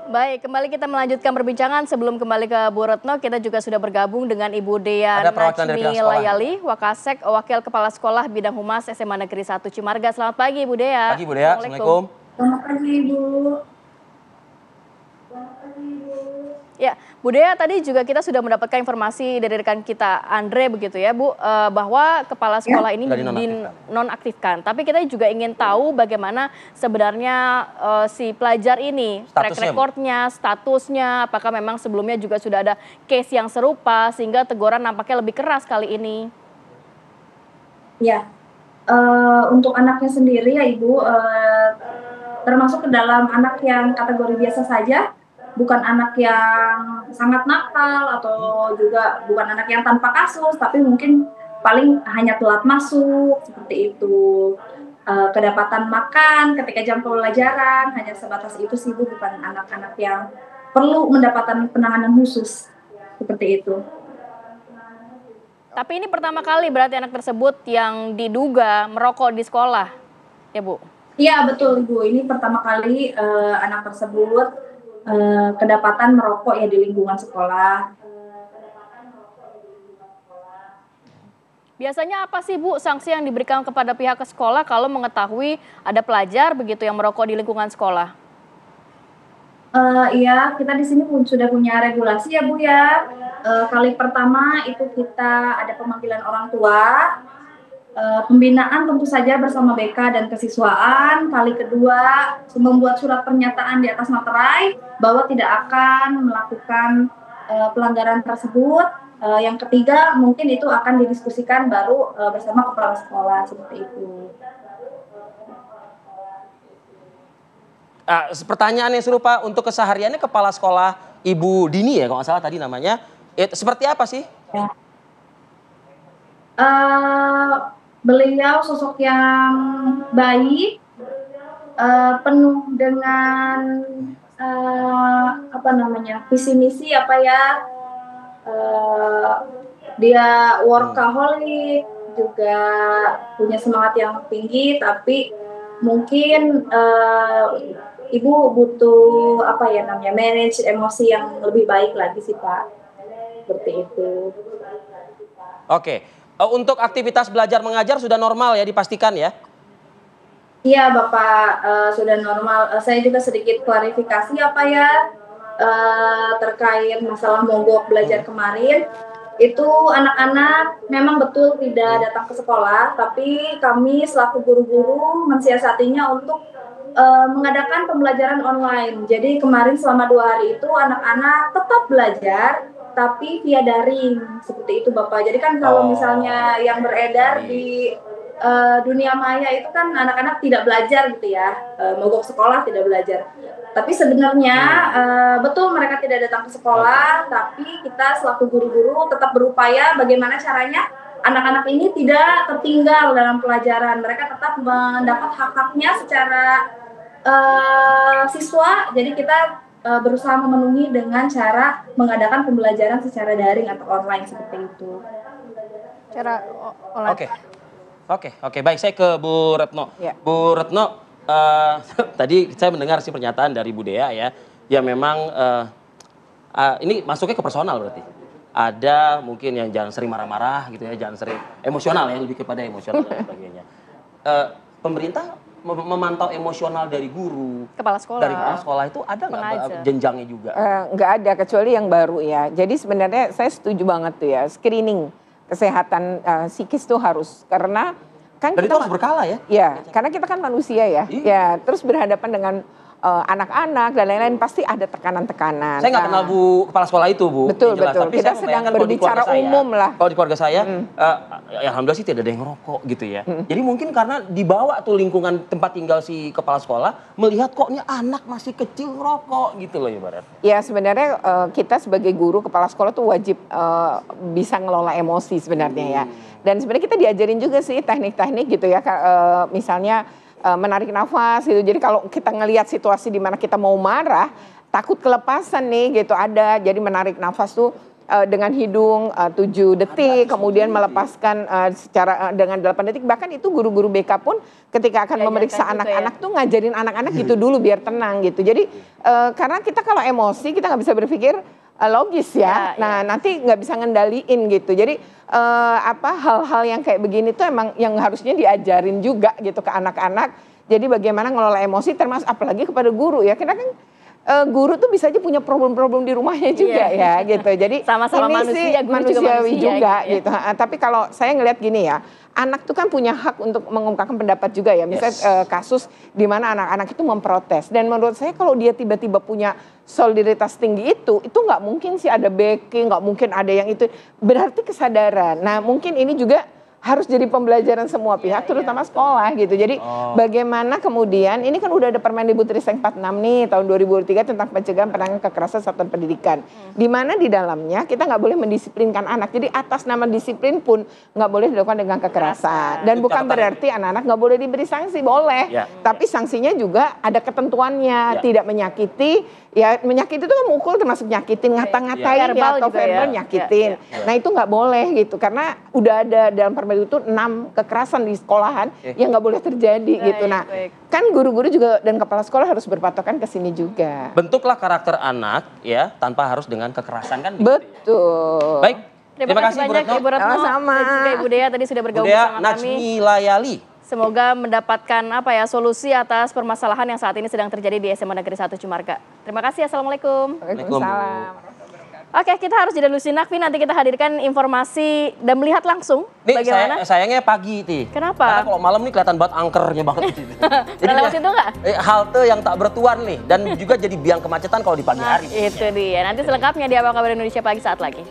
Baik, kembali kita melanjutkan perbincangan. Sebelum kembali ke Bu Retno, kita juga sudah bergabung dengan Ibu Dea Ada perwakilan dari pihak Najmi sekolah. Layali, Wakasek, Wakil Kepala Sekolah Bidang Humas SMA Negeri 1 Cimarga. Selamat pagi, Ibu Dea. Pagi, Bu Dea. Assalamualaikum. Selamat pagi, Ibu. Ya, Bu Dea, tadi juga kita sudah mendapatkan informasi dari rekan kita Andre begitu ya Bu, bahwa kepala sekolah ini Sudah dinonaktifkan. Tapi kita juga ingin tahu bagaimana sebenarnya si pelajar ini, track recordnya, statusnya, apakah memang sebelumnya juga sudah ada case yang serupa sehingga teguran nampaknya lebih keras kali ini. Ya, untuk anaknya sendiri ya Ibu, termasuk ke dalam anak yang kategori biasa saja, bukan anak yang sangat nakal atau juga bukan anak yang tanpa kasus, tapi mungkin paling hanya telat masuk seperti itu. Kedapatan makan ketika jam pembelajaran hanya sebatas itu sih Bu, bukan anak-anak yang perlu mendapatkan penanganan khusus seperti itu. Tapi ini pertama kali berarti anak tersebut yang diduga merokok di sekolah, ya Bu? Iya betul Bu, ini pertama kali anak tersebut kedapatan merokok ya di lingkungan sekolah. Biasanya apa sih Bu sanksi yang diberikan kepada pihak sekolah kalau mengetahui ada pelajar begitu yang merokok di lingkungan sekolah? Iya, kita di sini pun sudah punya regulasi ya Bu ya. Kali pertama itu kita ada pemanggilan orang tua, pembinaan tentu saja bersama BK dan kesiswaan. Kali kedua membuat surat pernyataan di atas materai bahwa tidak akan melakukan pelanggaran tersebut. Yang ketiga mungkin itu akan didiskusikan baru bersama kepala sekolah seperti itu. Pertanyaan yang serupa untuk kesehariannya kepala sekolah Ibu Dini ya kalau nggak salah tadi namanya, seperti apa sih? Ya. Beliau sosok yang baik, penuh dengan visi misi dia workaholic, juga punya semangat yang tinggi, tapi mungkin Ibu butuh manage emosi yang lebih baik lagi sih Pak, seperti itu. Oke. Untuk aktivitas belajar mengajar sudah normal ya dipastikan ya? Iya Bapak, sudah normal. Saya juga sedikit klarifikasi terkait masalah mogok belajar kemarin. Itu anak-anak memang betul tidak datang ke sekolah, tapi kami selaku guru-guru mensiasatinya untuk mengadakan pembelajaran online. Jadi kemarin selama 2 hari itu anak-anak tetap belajar, tapi via daring seperti itu Bapak. Jadi kan kalau misalnya yang beredar di dunia maya itu kan anak-anak tidak belajar gitu ya, mogok sekolah tidak belajar. Tapi sebenarnya betul mereka tidak datang ke sekolah, tapi kita selaku guru-guru tetap berupaya bagaimana caranya anak-anak ini tidak tertinggal dalam pelajaran. Mereka tetap mendapat hak-haknya secara siswa. Jadi kita berusaha memenuhi dengan cara mengadakan pembelajaran secara daring atau online seperti itu. Cara online. Oke, baik, saya ke Bu Retno. Ya. Bu Retno, tadi saya mendengar sih pernyataan dari Bu Dea ya, ya memang ini masuknya ke personal berarti. Ada mungkin yang jangan sering marah-marah gitu ya, jangan sering emosional ya, lebih kepada emosional dan sebagainya. Pemerintah memantau emosional dari guru, kepala sekolah. Dari kepala sekolah itu ada nggak jenjangnya juga? Nggak ada, kecuali yang baru ya. Jadi sebenarnya saya setuju banget tuh ya, screening kesehatan psikis tuh harus, karena kan dan kita itu harus berkala ya? Ya, karena kita kan manusia ya. Ya, terus berhadapan dengan anak-anak dan lain-lain, pasti ada tekanan-tekanan. Saya nggak kenal Bu kepala sekolah itu Bu. Betul. Tapi kita sedang berbicara umum lah. Kalau di keluarga saya, ya alhamdulillah sih tidak ada yang ngerokok gitu ya. Jadi mungkin karena dibawa tuh lingkungan tempat tinggal si kepala sekolah, melihat kok ini anak masih kecil ngerokok gitu loh ibarat. Ya sebenarnya kita sebagai guru kepala sekolah tuh wajib bisa ngelola emosi sebenarnya ya. Dan sebenarnya kita diajarin juga sih teknik-teknik gitu ya, misalnya menarik nafas gitu. Jadi kalau kita ngelihat situasi di mana kita mau marah, takut kelepasan nih gitu ada. Jadi menarik nafas tuh dengan hidung 7 detik, kemudian melepaskan secara dengan 8 detik. Bahkan itu guru-guru BK pun ketika akan memeriksa anak-anak tuh ngajarin anak-anak gitu dulu biar tenang gitu. Jadi karena kita kalau emosi kita nggak bisa berpikir logis ya. Nah nanti nggak bisa ngendaliin gitu. Jadi hal-hal yang kayak begini tuh emang yang harusnya diajarin juga gitu ke anak-anak. Jadi bagaimana ngelola emosi termasuk apalagi kepada guru ya. Karena kan guru tuh bisa aja punya problem-problem di rumahnya juga ya gitu. Jadi sama-sama manusia, guru manusiawi juga gitu. gitu. Tapi kalau saya ngelihat gini ya, anak tuh kan punya hak untuk mengungkapkan pendapat juga ya. Misalnya kasus di mana anak-anak itu memprotes. Dan menurut saya kalau dia tiba-tiba punya solidaritas tinggi itu nggak mungkin sih ada backing, nggak mungkin ada yang itu. Berarti kesadaran. Nah mungkin ini juga harus jadi pembelajaran semua pihak, terutama sekolah gitu. Jadi bagaimana kemudian, ini kan udah ada Permendikbudristek 46 nih tahun 2003 tentang pencegahan penanganan kekerasan satuan pendidikan. Di mana di dalamnya kita nggak boleh mendisiplinkan anak. Jadi atas nama disiplin pun nggak boleh dilakukan dengan kekerasan. Dan bukan berarti anak-anak nggak boleh diberi sanksi, boleh. Tapi sanksinya juga ada ketentuannya, tidak menyakiti. Ya menyakiti itu kan mukul termasuk nyakitin, ngata-ngatain atau verbal nyakitin. Nah itu nggak boleh gitu, karena udah ada dalam Permendikbud itu 6 kekerasan di sekolahan yang nggak boleh terjadi gitu. Nah kan guru-guru juga dan kepala sekolah harus berpatokan ke sini juga. Bentuklah karakter anak ya tanpa harus dengan kekerasan kan. Betul. Baik. Terima kasih banyak Ibu Retno. Sama. Dan juga Ibu Dea tadi sudah bergabung bersama kami. Najmi Layali. Semoga mendapatkan solusi atas permasalahan yang saat ini sedang terjadi di SMA Negeri 1 Cimarga. Terima kasih. Assalamualaikum. Waalaikumsalam. Oke, kita harus jeda dulu sinak, nanti kita hadirkan informasi dan melihat langsung bagaimana. Sayangnya pagi, Ti. Kenapa? Karena kalau malam nih kelihatan banget angkernya banget. Pernah lewat situ nggak? Halte yang tak bertuan nih, dan juga jadi biang kemacetan kalau di pagi hari. Itu dia, nanti selengkapnya di Apa Kabar Indonesia Pagi saat lagi.